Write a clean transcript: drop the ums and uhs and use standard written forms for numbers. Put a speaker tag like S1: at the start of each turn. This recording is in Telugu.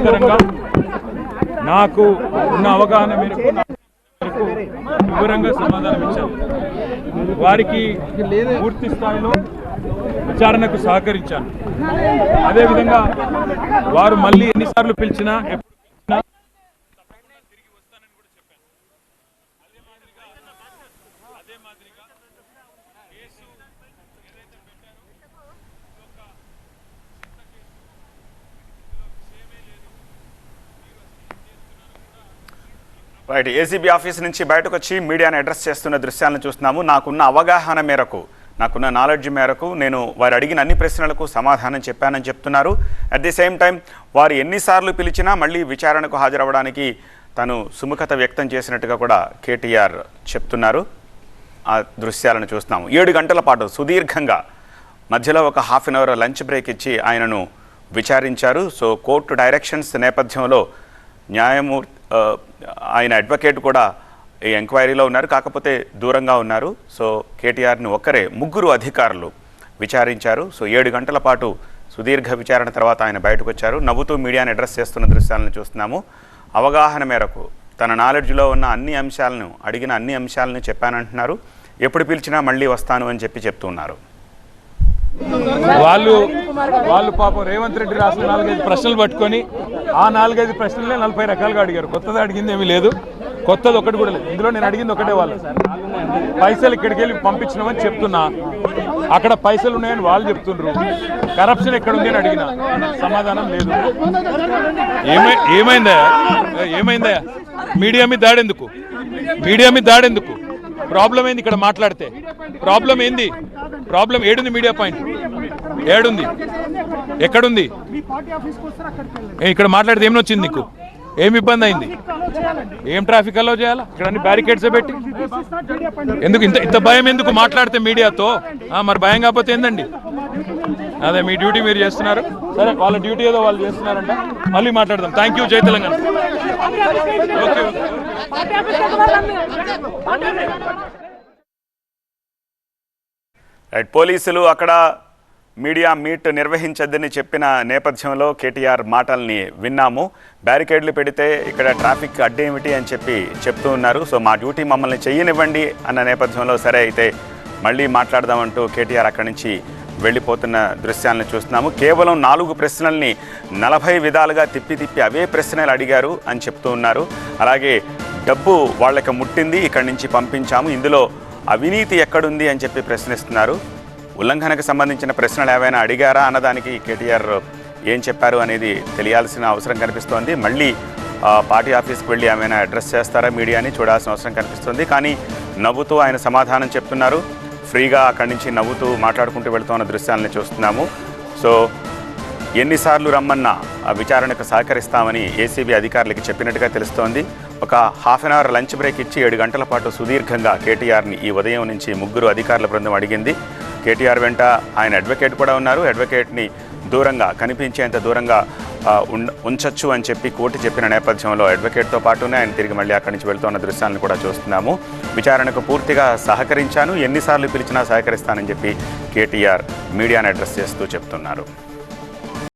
S1: సవిస్తరంగా నాకు ఉన్న అవగాహన మేరకు వివరంగా సమాధానం ఇచ్చారు. వారికి పూర్తి స్థాయిలో విచారణకు సహకరించాను. అదేవిధంగా వారు మళ్ళీ ఎన్నిసార్లు పిలిచినా తిరిగి వస్తానని కూడా చెప్పాను. అదే మాదిరిగా కేసు ఏదైతే పెట్టారో ఒక విషయమే లేదు.
S2: రైట్, ఏసీబీ ఆఫీస్ నుంచి బయటకు వచ్చి మీడియాను అడ్రస్ చేస్తున్న దృశ్యాలను చూస్తున్నాము. నాకున్న అవగాహన మేరకు, నాకున్న నాలెడ్జ్ మేరకు నేను వారు అడిగిన అన్ని ప్రశ్నలకు సమాధానం చెప్పానని చెప్తున్నారు. అట్ ది సేమ్ టైం వారు ఎన్నిసార్లు పిలిచినా మళ్ళీ విచారణకు హాజరవ్వడానికి తను సుముఖత వ్యక్తం చేసినట్టుగా కూడా కేటీఆర్ చెప్తున్నారు. ఆ దృశ్యాలను చూస్తున్నాము. 7 గంటల పాటు సుదీర్ఘంగా మధ్యలో ఒక half an hour lunch break ఇచ్చి ఆయనను విచారించారు. సో కోర్టు డైరెక్షన్స్ నేపథ్యంలో న్యాయమూర్తి ఆయన అడ్వకేట్ కూడా ఈ ఎంక్వైరీలో ఉన్నారు, కాకపోతే దూరంగా ఉన్నారు. సో కేటీఆర్ని ఒక్కరే 3 అధికారులు విచారించారు. సో 7 గంటల పాటు సుదీర్ఘ విచారణ తర్వాత ఆయన బయటకు వచ్చారు. నవ్వుతూ మీడియాను అడ్రస్ చేస్తున్న దృశ్యాలను చూస్తున్నాము. అవగాహన మేరకు తన నాలెడ్జ్లో ఉన్న అన్ని అంశాలను, అడిగిన అన్ని అంశాలను చెప్పానంటున్నారు. ఎప్పుడు పిలిచినా మళ్ళీ వస్తాను అని చెప్తున్నారు.
S1: వాళ్ళు పాపం రేవంత్ రెడ్డి రాసిన 4-5 ప్రశ్నలు పట్టుకొని ఆ 4-5 ప్రశ్నలే 40 రకాలుగా అడిగారు. కొత్తది అడిగింది ఏమీ లేదు, కొత్తది ఒకటి కూడా లేదు. ఇందులో నేను అడిగింది ఒకటే, వాళ్ళు పైసలు ఇక్కడికి వెళ్ళి పంపించినామని చెప్తున్నా, అక్కడ పైసలు ఉన్నాయని వాళ్ళు చెప్తుండ్రు. కరప్షన్ ఎక్కడుంది అని అడిగిన, సమాధానం లేదు. ఏమైందా మీడియా మీద దాడెందుకు? ప్రాబ్లం ఏంది? ఇక్కడ మాట్లాడితే ప్రాబ్లం ఏంది? ప్రాబ్లం ఏడుంది? మీడియా పాయింట్ ఏడుంది? ఎక్కడుంది? ఇక్కడ మాట్లాడితే ఏమి వచ్చింది? నీకు ఏమి ఇబ్బంది అయింది? ఏం ట్రాఫిక్ అలో చేయాలా? ఇక్కడ అన్ని బ్యారికేడ్స్ పెట్టి ఎందుకు ఇంత భయం ఎందుకు మాట్లాడితే మీడియాతో? మరి భయం కాకపోతే ఏందండి? అదే మీ డ్యూటీ మీరు చేస్తున్నారు, సరే వాళ్ళ డ్యూటీ ఏదో వాళ్ళు చేస్తున్నారంట. మళ్ళీ మాట్లాడదాం. Thank you. జై తెలంగాణ.
S2: రైట్, పోలీసులు అక్కడ మీడియా మీట్ నిర్వహించద్దని చెప్పిన నేపథ్యంలో కేటీఆర్ మాటల్ని విన్నాము. బ్యారికేడ్లు పెడితే ఇక్కడ ట్రాఫిక్ అడ్డేమిటి అని చెప్తూ ఉన్నారు. సో మా డ్యూటీ మమ్మల్ని చెయ్యనివ్వండి అన్న నేపథ్యంలో సరే అయితే మళ్ళీ మాట్లాడదామంటూ కేటీఆర్ అక్కడి నుంచి వెళ్ళిపోతున్న దృశ్యాలను చూస్తున్నాము. కేవలం 4 ప్రశ్నల్ని 40 విధాలుగా తిప్పి అవే ప్రశ్నలు అడిగారు అని చెప్తూ ఉన్నారు. అలాగే డబ్బు వాళ్ళకి ముట్టింది, ఇక్కడి నుంచి పంపించాము, ఇందులో అవినీతి ఎక్కడుంది అని చెప్పి ప్రశ్నిస్తున్నారు. ఉల్లంఘనకు సంబంధించిన ప్రశ్నలు ఏవైనా అడిగారా అన్నదానికి కేటీఆర్ ఏం చెప్పారు అనేది తెలియాల్సిన అవసరం కనిపిస్తోంది. మళ్ళీ పార్టీ ఆఫీస్కి వెళ్ళి ఏమైనా అడ్రస్ చేస్తారా మీడియాని చూడాల్సిన అవసరం కనిపిస్తుంది. కానీ నవ్వుతూ ఆయన సమాధానం చెప్తున్నారు. ఫ్రీగా అక్కడి నుంచి నవ్వుతూ మాట్లాడుకుంటూ వెళుతున్న దృశ్యాలను చూస్తున్నాము. సో ఎన్నిసార్లు రమ్మన్నా విచారణకు సహకరిస్తామని ఏసీబీ అధికారులకి చెప్పినట్టుగా తెలుస్తోంది. ఒక half an hour lunch break ఇచ్చి 7 గంటల పాటు సుదీర్ఘంగా కేటీఆర్ని ఈ ఉదయం నుంచి 3 అధికారుల బృందం అడిగింది. కేటీఆర్ వెంట ఆయన అడ్వకేట్ కూడా ఉన్నారు. అడ్వకేట్ని దూరంగా, కనిపించేంత దూరంగా ఉంచొచ్చు అని చెప్పి కోర్టు చెప్పిన నేపథ్యంలో అడ్వకేట్తో పాటునే ఆయన తిరిగి మళ్ళీ అక్కడి నుంచి వెళ్తున్న దృశ్యాలను కూడా చూస్తున్నాము. విచారణకు పూర్తిగా సహకరించాను, ఎన్నిసార్లు పిలిచినా సహకరిస్తానని చెప్పి కేటీఆర్ మీడియాను అడ్రస్ చేస్తూ చెప్తున్నారు.